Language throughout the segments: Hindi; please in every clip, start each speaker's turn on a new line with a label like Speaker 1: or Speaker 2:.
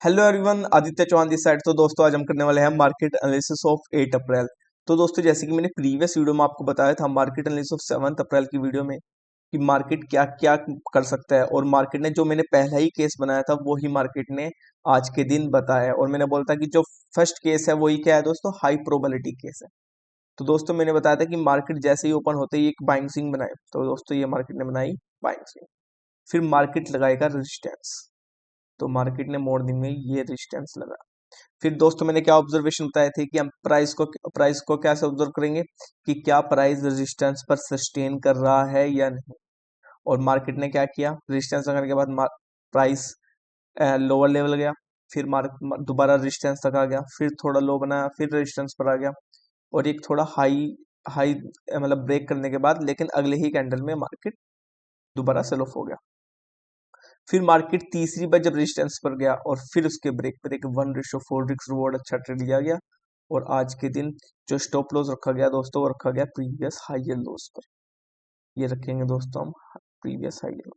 Speaker 1: Hello everyone, Aditya Chauhan this side. तो दोस्तों आज हम करने वाले हैं मार्केट एनालिसिस ऑफ 8 अप्रैल। तो दोस्तों जैसे कि मैंने प्रीवियस वीडियो में आपको बताया था मार्केट एनालिसिस ऑफ 7 अप्रैल की वीडियो में कि मार्केट क्या क्या कर सकता है, और मार्केट ने जो मैंने पहला ही केस बनाया था वो ही मार्केट ने आज के दिन बताया है। और मैंने बोला था कि जो फर्स्ट केस है वही क्या है दोस्तों, हाई प्रोबेबिलिटी केस है। तो दोस्तों मैंने बताया था कि मार्केट जैसे ही ओपन होते ही एक बाइंग स्विंग बनाए, तो दोस्तों ये मार्केट ने बनाई बाइंग स्विंग। फिर मार्केट लगाएगा रेजिस्टेंस, तो मार्केट ने मॉर्निंग में ये रेजिस्टेंस लगा। फिर दोस्तों मैंने क्या ऑब्जर्वेशन बताए थे कि हम प्राइस को कैसे ऑब्जर्व करेंगे कि क्या प्राइस रेजिस्टेंस पर सस्टेन कर रहा है या नहीं। और मार्केट ने क्या किया, रेजिस्टेंस लगाने के बाद प्राइस लोअर लेवल गया, फिर दोबारा रेजिस्टेंस तक आ गया, फिर थोड़ा लो बनाया, फिर रेजिस्टेंस पर आ गया, और एक थोड़ा हाई हाई मतलब ब्रेक करने के बाद लेकिन अगले ही कैंडल में मार्केट दोबारा सेल ऑफ हो गया। फिर मार्केट तीसरी बार जब रेजिस्टेंस पर गया और फिर उसके ब्रेक पर एक 1:4 रिस्क रिवॉर्ड अच्छा ट्रेड लिया गया। और आज के दिन जो स्टॉप लॉस रखा गया दोस्तों, वो रखा गया प्रीवियस हाई लॉस पर। ये रखेंगे दोस्तों हम प्रीवियस हाई लो।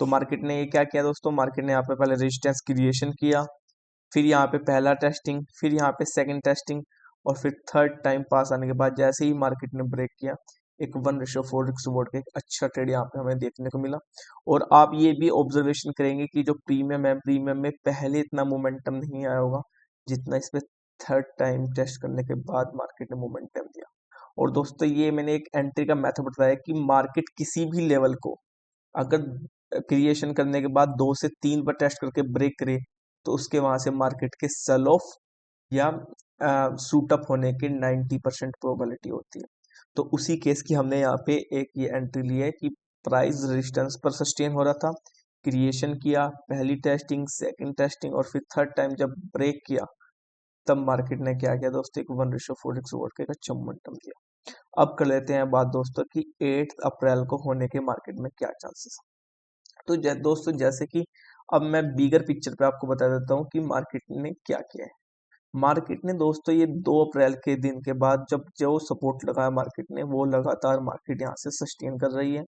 Speaker 1: तो मार्केट ने ये क्या किया दोस्तों, मार्केट ने यहाँ पे पहले रेजिस्टेंस क्रिएशन किया, फिर यहाँ पे पहला टेस्टिंग, फिर यहाँ पे सेकंड टेस्टिंग, और फिर थर्ड टाइम पास आने के बाद जैसे ही मार्केट ने ब्रेक किया, एक 1:4 रिस्क रिवॉर्ड का एक अच्छा ट्रेड यहाँ पे हमें देखने को मिला। और आप ये भी ऑब्जर्वेशन करेंगे कि जो प्रीमियम है, प्रीमियम में पहले इतना मोमेंटम नहीं आया होगा जितना इसमें थर्ड टाइम टेस्ट करने के बाद मार्केट ने मोमेंटम दिया। और दोस्तों ये मैंने एक एंट्री का मेथड बताया कि मार्केट किसी भी लेवल को अगर क्रिएशन करने के बाद 2 से 3 बार टेस्ट करके ब्रेक करे, तो उसके वहां से मार्केट के सेल ऑफ या सूट अप होने की 90% प्रोबेबिलिटी होती है। तो उसी केस की हमने यहाँ पे एक ये एंट्री ली है कि प्राइस रेजिस्टेंस पर सस्टेन हो रहा था, क्रिएशन किया, पहली टेस्टिंग, सेकंड टेस्टिंग, और फिर थर्ड टाइम जब ब्रेक किया, तब मार्केट ने क्या किया दोस्तों, एक 1:4 रिवॉर्ड का एक अच्छा मोमेंटम दिया। अब कर लेते हैं बात दोस्तों कि 8 अप्रैल को होने के मार्केट में क्या चांसेस। तो दोस्तों जैसे कि अब मैं बिगर पिक्चर पे आपको बता देता हूँ कि मार्केट ने क्या किया है। मार्केट ने दोस्तों ये 2 अप्रैल के दिन के बाद जब जो सपोर्ट लगाया मार्केट ने, वो लगातार मार्केट यहाँ से सस्टेन कर रही है।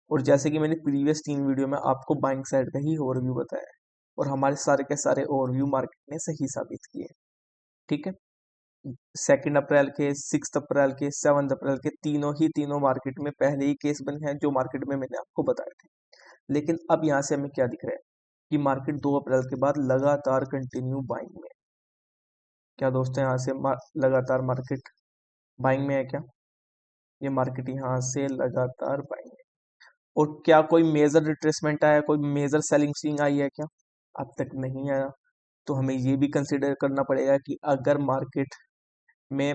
Speaker 1: और जैसे कि मैंने प्रीवियस 3 वीडियो में आपको बाइंग साइड का ही ओवरव्यू बताया है, और हमारे सारे के सारे ओवरव्यू मार्केट ने सही साबित किए। ठीक है, 2 अप्रैल के, 6 अप्रैल के, 7 अप्रैल के, तीनों मार्केट में पहले ही केस बने हैं जो मार्केट में मैंने आपको बताए थे। लेकिन अब यहाँ से हमें क्या दिख रहा है कि मार्केट 2 अप्रैल के बाद लगातार कंटिन्यू बाइंग में। क्या दोस्तों यहाँ से लगातार मार्केट बाइंग में है क्या? ये मार्केट यहाँ से लगातार बाइंग में। और क्या कोई मेजर रिट्रेसमेंट आया, कोई मेजर सेलिंग स्विंग आई है क्या? अब तक नहीं आया। तो हमें ये भी कंसिडर करना पड़ेगा कि अगर में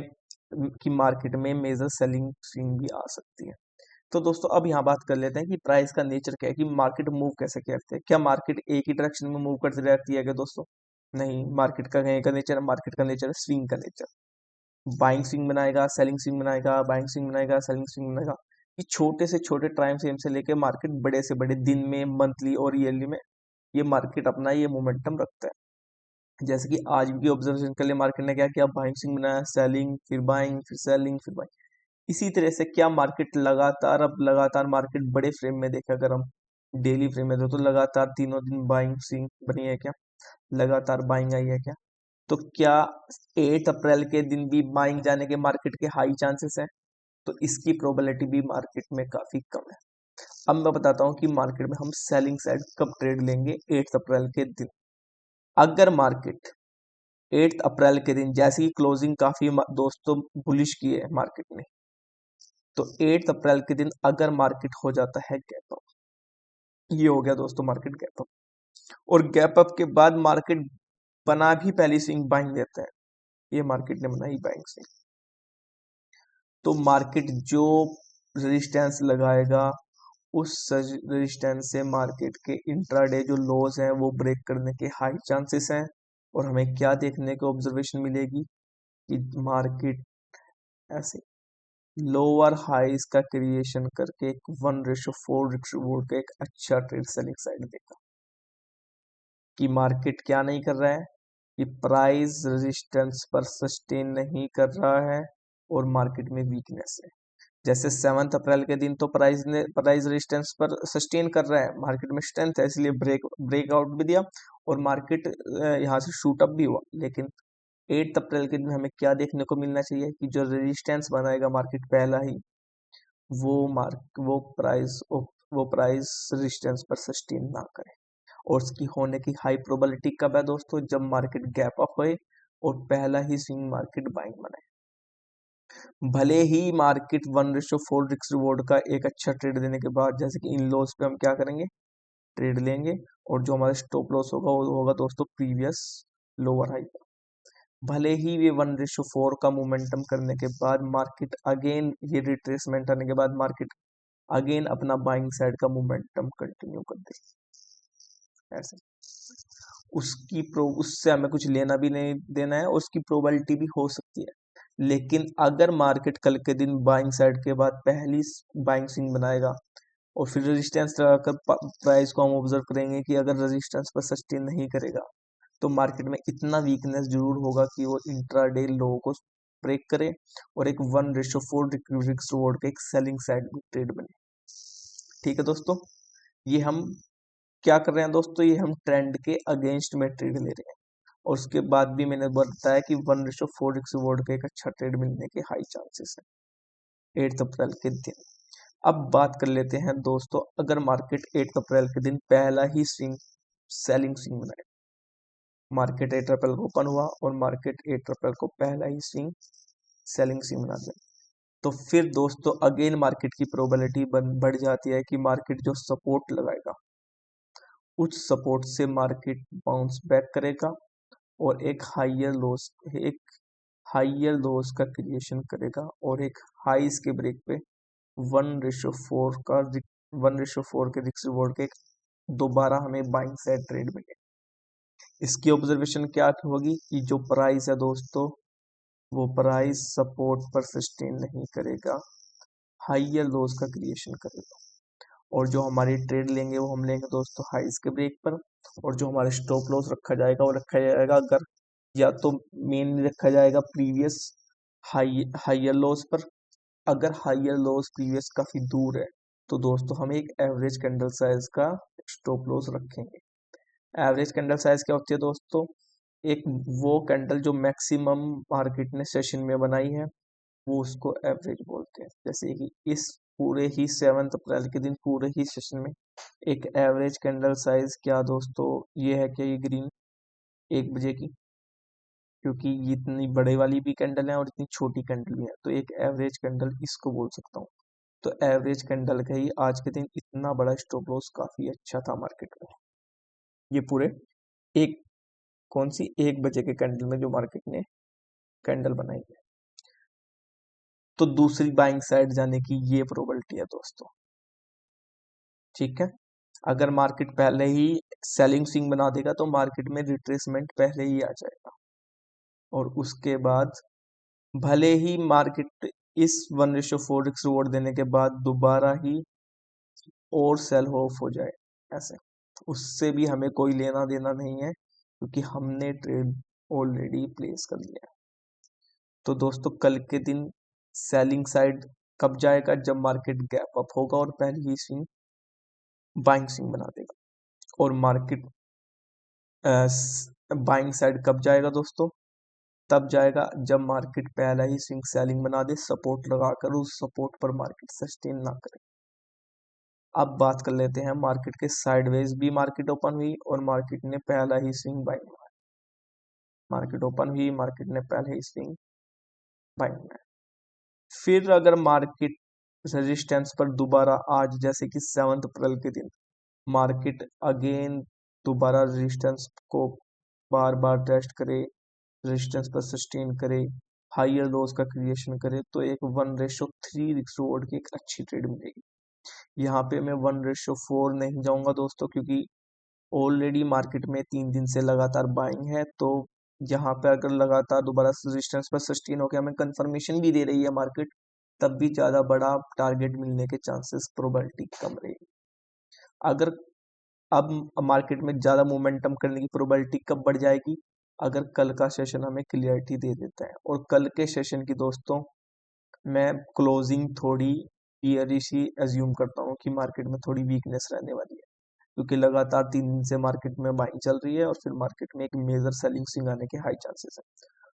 Speaker 1: मार्केट में मेजर सेलिंग स्विंग भी आ सकती है। तो दोस्तों अब यहाँ बात कर लेते हैं कि प्राइस का नेचर क्या है, कि मार्केट मूव कैसे करते हैं। क्या मार्केट एक ही डायरेक्शन में मूव करती रहती है क्या दोस्तों? नहीं, मार्केट का कहीं का नेचर, मार्केट का नेचर है स्विंग का नेचर। बाइंग स्विंग बनाएगा, सेलिंग स्विंग बनाएगा, बाइंग स्विंग बनाएगा, सेलिंग स्विंग बनाएगा। ये छोटे से छोटे टाइम फ्रेम से लेके मार्केट बड़े से बड़े दिन में, मंथली और ईयरली में ये मार्केट अपना ये मोमेंटम रखता है। जैसे कि आज की ऑब्जर्वेशन के लिए मार्केट ने क्या किया, बाइंग स्विंग बनाया, सेलिंग, फिर बाइंग, फिर सेलिंग, फिर बाइंग। इसी तरह से क्या मार्केट लगातार, अब लगातार मार्केट बड़े फ्रेम में देखे अगर हम डेली फ्रेम में तो लगातार तीनों दिन बाइंग स्विंग बनी है क्या? लगातार बाइंग आई है क्या? तो क्या 8 अप्रैल के दिन भी बाइंग जाने के मार्केट के हाई चांसेस हैं? तो इसकी प्रोबेबिलिटी भी मार्केट में काफी कम है। अब मैं बताता हूँ कि मार्केट में हम सेलिंग साइड कब ट्रेड लेंगे 8 अप्रैल के दिन। अगर मार्केट 8 अप्रैल के दिन जैसे कि क्लोजिंग काफी दोस्तों बुलिश की है मार्केट ने, तो 8 अप्रैल के दिन अगर मार्केट हो जाता है गैप अप, ये हो गया दोस्तों मार्केट गैप अप, और गैप अप के बाद मार्केट बना भी पहली स्विंग बाइंग देता है, ये मार्केट ने बनाई बाइंग स्विंग। तो मार्केट जो रेजिस्टेंस लगाएगा उस रेजिस्टेंस से मार्केट के इंट्राडे जो लोज हैं वो ब्रेक करने के हाई चांसेस हैं। और हमें क्या देखने को ऑब्जर्वेशन मिलेगी कि मार्केट ऐसे लोअर हाइज का क्रिएशन करके एक 1:4 रिवॉर्ड का एक अच्छा ट्रेड सेलिंग साइड देगा। कि मार्केट क्या नहीं कर रहा है, कि प्राइस रेजिस्टेंस पर सस्टेन नहीं कर रहा है और मार्केट में वीकनेस है। जैसे 7 अप्रैल के दिन तो प्राइस रेजिस्टेंस पर सस्टेन कर रहा है, मार्केट में स्ट्रेंथ है, इसलिए ब्रेकआउट भी दिया और मार्केट यहाँ से शूट अप भी हुआ। लेकिन 8 अप्रैल के दिन हमें क्या देखने को मिलना चाहिए कि जो रेजिस्टेंस बनाएगा मार्केट पहला ही, वो मार्क वो प्राइस रेजिस्टेंस पर सस्टेन ना करे। और उसकी होने की हाई प्रोबेबिलिटी कब है दोस्तों? जब मार्केट गैप अप होए और पहला ही स्विंग मार्केट बाइंग बनाए। भले ही मार्केट 1:4 रिस्क रिवॉर्ड का एक अच्छा ट्रेड देने के बाद, जैसे कि इन लॉस पे हम क्या करेंगे, ट्रेड लेंगे और जो हमारा स्टॉप लॉस होगा वो होगा दोस्तों प्रीवियस लोअर हाई। भले ही वे 1:4 का मोमेंटम करने के बाद मार्केट अगेन, ये रिट्रेसमेंट आने के बाद मार्केट अगेन अपना बाइंग साइड का मोमेंटम कंटिन्यू कर दे, ऐसे उससे हमें कुछ लेना भी नहीं देना है, उसकी प्रोबेबिलिटी भी हो सकती है। लेकिन अगर मार्केट कल के दिन बाइंग साइड के बाद पहली बाइंग स्विंग बनाएगा और फिर रेजिस्टेंस लगाकर प्राइस को हम ऑब्जर्व करेंगे कि अगर रेजिस्टेंस पर सस्टेन नहीं करेगा तो मार्केट में इतना वीकनेस जरूर होगा कि वो इंट्राडे लो को ब्रेक करे और एक 1:4 रिस्क रिवॉर्ड का एक सेलिंग साइड ट्रेड बने। ठीक है दोस्तों, ये हम क्या कर रहे हैं दोस्तों, ये हम ट्रेंड के अगेंस्ट में ट्रेड ले रहे हैं। और उसके बाद भी मैंने बताया कि 1:4 रिस्क रिवॉर्ड का एक अच्छा ट्रेड मिलने के हाई चांसेस है 8 अप्रैल के दिन। अब बात कर लेते हैं दोस्तों, अगर मार्केट 8 अप्रैल के दिन पहला ही स्विंग सेलिंग स्विंग बनाए, मार्केट 8 अप्रैल को ओपन हुआ और मार्केट 8 अप्रैल को पहला ही स्विंग सेलिंग स्विंग बना दिया, तो फिर दोस्तों अगेन मार्केट की प्रोबेबिलिटी बढ़ जाती है कि मार्केट जो सपोर्ट लगाएगा उस सपोर्ट से मार्केट बाउंस बैक करेगा और एक हाइयर लोस का क्रिएशन करेगा और एक हाईस के ब्रेक पे 1:4 के रिस्क रिवॉर्ड के दोबारा हमें बाइंग साइड ट्रेड मिले। इसकी ऑब्जर्वेशन क्या होगी कि जो प्राइस है दोस्तों वो प्राइस सपोर्ट पर सस्टेन नहीं करेगा, हाइयर लोस का क्रिएशन करेगा और जो हमारी ट्रेड लेंगे वो हम लेंगे दोस्तों हाइस के ब्रेक पर। और जो हमारा स्टॉप लॉस रखा जाएगा वो रखा जाएगा, अगर या तो मेनली रखा जाएगा प्रीवियस हाइयर लॉस पर। अगर हाइयर लॉस प्रीवियस काफी दूर है तो दोस्तों हम एक एवरेज कैंडल साइज का स्टॉप लॉस रखेंगे। एवरेज कैंडल साइज क्या होती है दोस्तों? एक वो कैंडल जो मैक्सिमम मार्केट ने सेशन में बनाई है वो उसको एवरेज बोलते हैं। जैसे कि इस पूरे ही 7 अप्रैल के दिन पूरे ही सेशन में एक एवरेज कैंडल साइज क्या दोस्तों, ये है कि ये ग्रीन 1 बजे की, क्योंकि ये इतनी बड़े वाली भी कैंडल है और इतनी छोटी कैंडल भी है, तो एक एवरेज कैंडल इसको बोल सकता हूँ। तो एवरेज कैंडल का ही आज के दिन इतना बड़ा स्टॉप लॉस काफी अच्छा था मार्केट में। ये पूरे एक कौन सी 1 बजे के कैंडल में जो मार्केट ने कैंडल बनाई है, तो दूसरी बाइंग साइड जाने की ये प्रोबेबिलिटी है दोस्तों। ठीक है, अगर मार्केट पहले ही सेलिंग स्विंग बना देगा तो मार्केट में रिट्रेसमेंट पहले ही आ जाएगा और उसके बाद भले ही मार्केट इस 1:4 रिस्क रिवॉर्ड देने के बाद दोबारा ही और सेल ऑफ हो जाए, ऐसे उससे भी हमें कोई लेना देना नहीं है क्योंकि हमने ट्रेड ऑलरेडी प्लेस कर लिया है। तो दोस्तों कल के दिन सेलिंग साइड कब जाएगा? जब मार्केट गैप अप होगा और पहली ही स्विंग बाइंग स्विंग बना देगा। और मार्केट बाइंग साइड कब जाएगा दोस्तों? तब जाएगा जब मार्केट पहला ही स्विंग सेलिंग बना दे, सपोर्ट लगाकर उस सपोर्ट पर मार्केट सस्टेन ना करे। अब बात कर लेते हैं मार्केट के साइडवेज भी मार्केट ओपन हुई और मार्केट ने पहला ही स्विंग बाइंग मारा। मार्केट ओपन हुई, मार्केट ने पहले ही स्विंग बाइंग मारा। फिर अगर मार्केट रेजिस्टेंस पर दोबारा आज जैसे कि 7 अप्रैल के दिन मार्केट अगेन दोबारा रेजिस्टेंस को बार बार टेस्ट करे, रेजिस्टेंस पर सस्टेन करे, हाइयर लोज का क्रिएशन करे, तो एक 1:3 रिस्क रिवॉर्ड की एक अच्छी ट्रेड मिलेगी। यहाँ पे मैं 1:4 नहीं जाऊंगा दोस्तों क्योंकि ऑलरेडी मार्केट में 3 दिन से लगातार बाइंग है, तो यहाँ पे अगर लगातार दोबारा रेजिस्टेंस पर सस्टेन होकर हमें कंफर्मेशन भी दे रही है मार्केट, तब भी ज्यादा बड़ा टारगेट मिलने के चांसेस प्रोबेबिलिटी कम रहेगी। अगर अब मार्केट में ज्यादा मोमेंटम करने की प्रोबेबिलिटी कब बढ़ जाएगी? अगर कल का सेशन हमें क्लियरिटी दे देता है। और कल के सेशन की दोस्तों मैं क्लोजिंग थोड़ी बियरिश ही एज्यूम करता हूँ कि मार्केट में थोड़ी वीकनेस रहने वाली है, क्योंकि लगातार 3 दिन से मार्केट में बाइंग चल रही है और फिर मार्केट में एक मेजर सेलिंग स्विंग आने के हाई चांसेस है।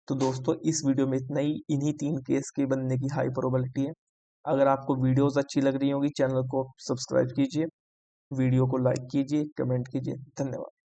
Speaker 1: तो दोस्तों इस वीडियो में इतना ही, इन्हीं 3 केस के बनने की हाई प्रोबेबिलिटी है। अगर आपको वीडियोस अच्छी लग रही होगी, चैनल को सब्सक्राइब कीजिए, वीडियो को लाइक कीजिए, कमेंट कीजिए। धन्यवाद।